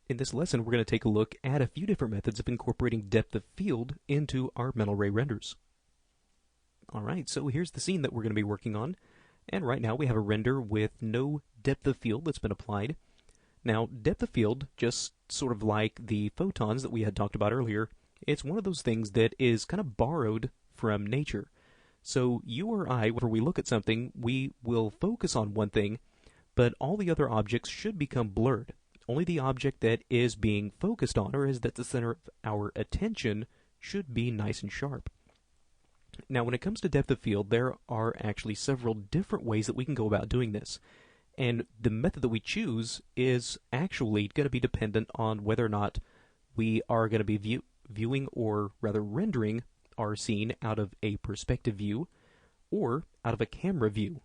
In this lesson, we're going to take a look at a few different methods of incorporating depth of field into our mental ray renders. Alright, so here's the scene that we're going to be working on, and right now we have a render with no depth of field that's been applied. Now, depth of field, just sort of like the photons that we had talked about earlier, it's one of those things that is kind of borrowed from nature. So you or I, whenever we look at something, we will focus on one thing, but all the other objects should become blurred. Only the object that is being focused on, or is at the center of our attention, should be nice and sharp. Now, when it comes to depth of field, there are actually several different ways that we can go about doing this. And the method that we choose is actually going to be dependent on whether or not we are going to be viewing, or rather rendering, our scene out of a perspective view or out of a camera view.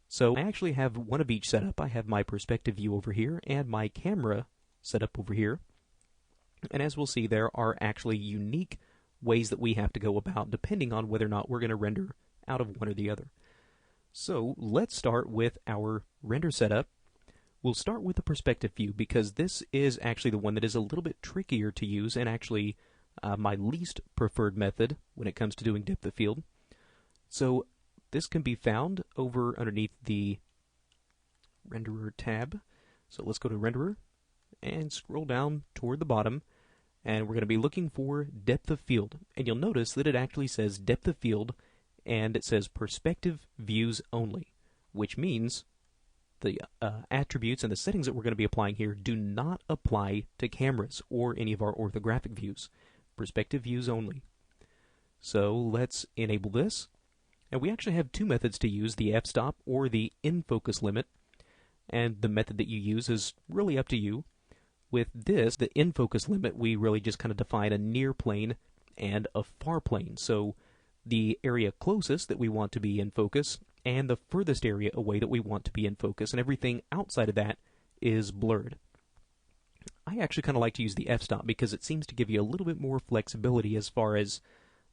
So I actually have one of each set up. I have my perspective view over here and my camera set up over here. And as we'll see, there are actually unique ways that we have to go about depending on whether or not we're going to render out of one or the other. So let's start with our render setup. We'll start with the perspective view because this is actually the one that is a little bit trickier to use and actually my least preferred method when it comes to doing depth of field. So this can be found over underneath the Renderer tab. So let's go to Renderer and scroll down toward the bottom, and we're going to be looking for depth of field. And you'll notice that it actually says depth of field, and it says perspective views only, which means the attributes and the settings that we're going to be applying here do not apply to cameras or any of our orthographic views. Perspective views only. So let's enable this. And we actually have two methods to use, the f-stop or the in-focus limit. And the method that you use is really up to you. With this, the in-focus limit, we really just kind of define a near plane and a far plane. So the area closest that we want to be in focus and the furthest area away that we want to be in focus, and everything outside of that is blurred. I actually kind of like to use the f-stop because it seems to give you a little bit more flexibility as far as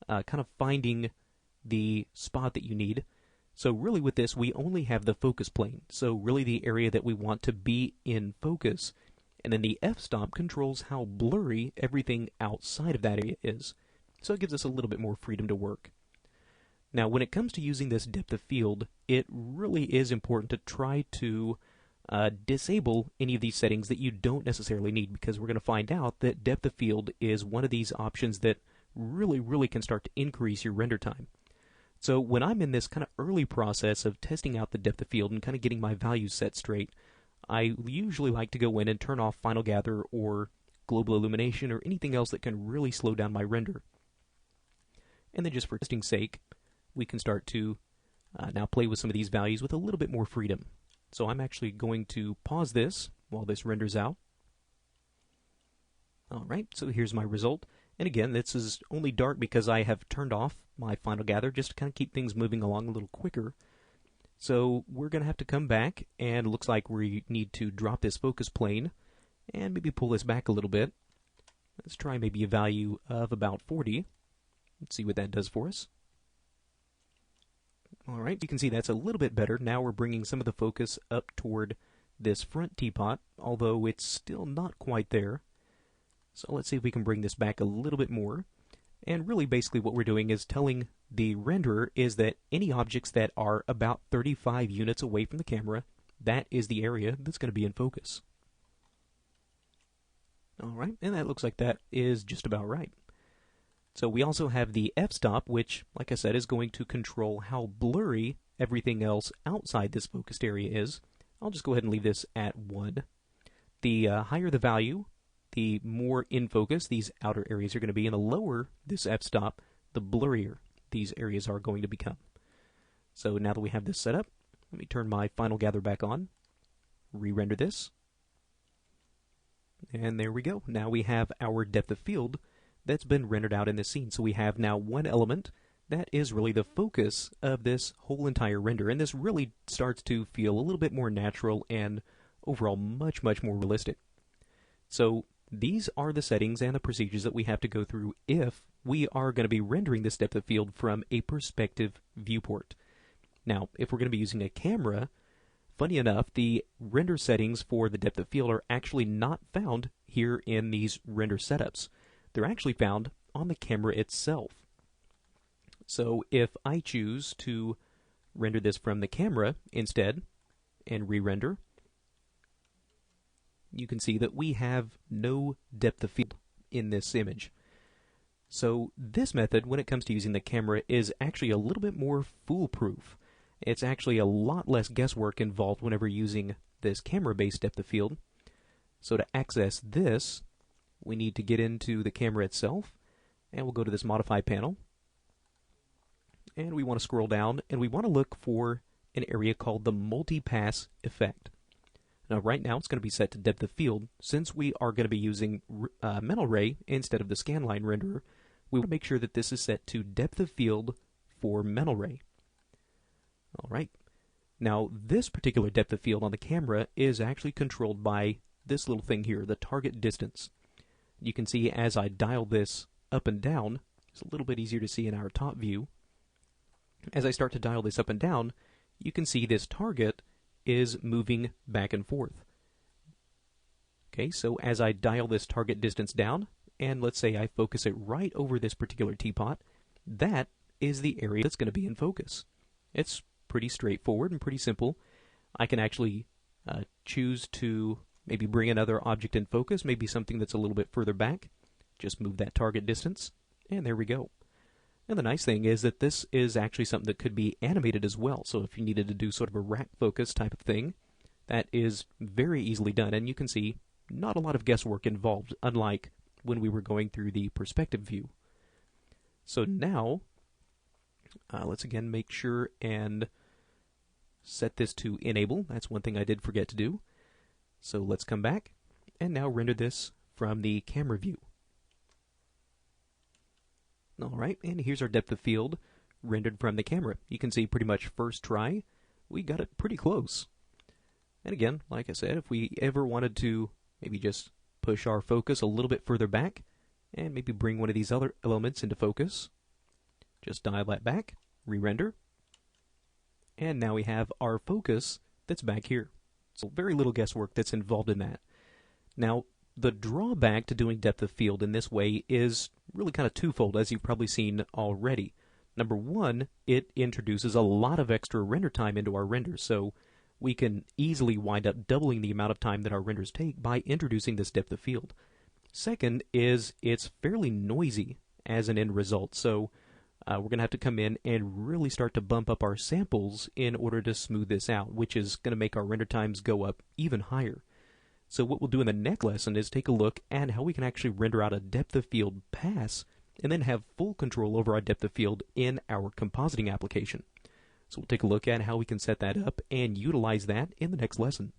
kind of finding the spot that you need. So really with this, we only have the focus plane, so really the area that we want to be in focus. And then the f-stop controls how blurry everything outside of that area is. So it gives us a little bit more freedom to work. Now, when it comes to using this depth of field, it really is important to try to disable any of these settings that you don't necessarily need, because we're going to find out that depth of field is one of these options that really can start to increase your render time. So when I'm in this kind of early process of testing out the depth of field and kind of getting my values set straight, I usually like to go in and turn off Final Gather or Global Illumination or anything else that can really slow down my render. And then just for testing sake, we can start to now play with some of these values with a little bit more freedom. So I'm actually going to pause this while this renders out. Alright, so here's my result. And again, this is only dark because I have turned off my Final Gather just to kind of keep things moving along a little quicker. So we're going to have to come back, and it looks like we need to drop this focus plane and maybe pull this back a little bit. Let's try maybe a value of about 40. Let's see what that does for us. Alright, you can see that's a little bit better. Now we're bringing some of the focus up toward this front teapot, although it's still not quite there. So let's see if we can bring this back a little bit more. And really basically what we're doing is telling the renderer is that any objects that are about 35 units away from the camera, that is the area that's going to be in focus. Alright, and that looks like that is just about right. So we also have the f-stop, which, like I said, is going to control how blurry everything else outside this focused area is. I'll just go ahead and leave this at 1. The higher the value, the more in focus these outer areas are going to be, and the lower this f-stop, the blurrier these areas are going to become. So now that we have this set up, let me turn my Final Gather back on, re-render this, and there we go. Now we have our depth of field that's been rendered out in this scene. So we have now one element that is really the focus of this whole entire render, and this really starts to feel a little bit more natural and overall much more realistic. So these are the settings and the procedures that we have to go through if we are going to be rendering this depth of field from a perspective viewport. Now, if we're going to be using a camera, funny enough, the render settings for the depth of field are actually not found here in these render setups. They're actually found on the camera itself. So if I choose to render this from the camera instead and re-render, you can see that we have no depth of field in this image. So this method, when it comes to using the camera, is actually a little bit more foolproof. It's actually a lot less guesswork involved whenever using this camera-based depth of field. So to access this, we need to get into the camera itself, and we'll go to this Modify panel. And we want to scroll down, and we want to look for an area called the Multi-Pass effect. Now, right now, it's going to be set to depth of field. Since we are going to be using mental ray instead of the scanline renderer, we want to make sure that this is set to depth of field for mental ray. All right. Now, this particular depth of field on the camera is actually controlled by this little thing here, the target distance. You can see as I dial this up and down, it's a little bit easier to see in our top view. As I start to dial this up and down, you can see this target is moving back and forth. Okay, so as I dial this target distance down, and let's say I focus it right over this particular teapot, that is the area that's going to be in focus. It's pretty straightforward and pretty simple. I can actually choose to maybe bring another object in focus, maybe something that's a little bit further back. Just move that target distance, and there we go. And the nice thing is that this is actually something that could be animated as well. So if you needed to do sort of a rack focus type of thing, that is very easily done. And you can see not a lot of guesswork involved, unlike when we were going through the perspective view. So now, let's again make sure and set this to enable. That's one thing I did forget to do. So let's come back and now render this from the camera view. Alright, and here's our depth of field rendered from the camera. You can see pretty much first try, we got it pretty close. And again, like I said, if we ever wanted to maybe just push our focus a little bit further back, and maybe bring one of these other elements into focus, just dial that back, re-render, and now we have our focus that's back here. So very little guesswork that's involved in that. Now, the drawback to doing depth of field in this way is really kind of twofold, as you've probably seen already. Number one, it introduces a lot of extra render time into our renders, so we can easily wind up doubling the amount of time that our renders take by introducing this depth of field. Second is it's fairly noisy as an end result, so we're going to have to come in and really start to bump up our samples in order to smooth this out, which is going to make our render times go up even higher. So what we'll do in the next lesson is take a look at how we can actually render out a depth of field pass and then have full control over our depth of field in our compositing application. So we'll take a look at how we can set that up and utilize that in the next lesson.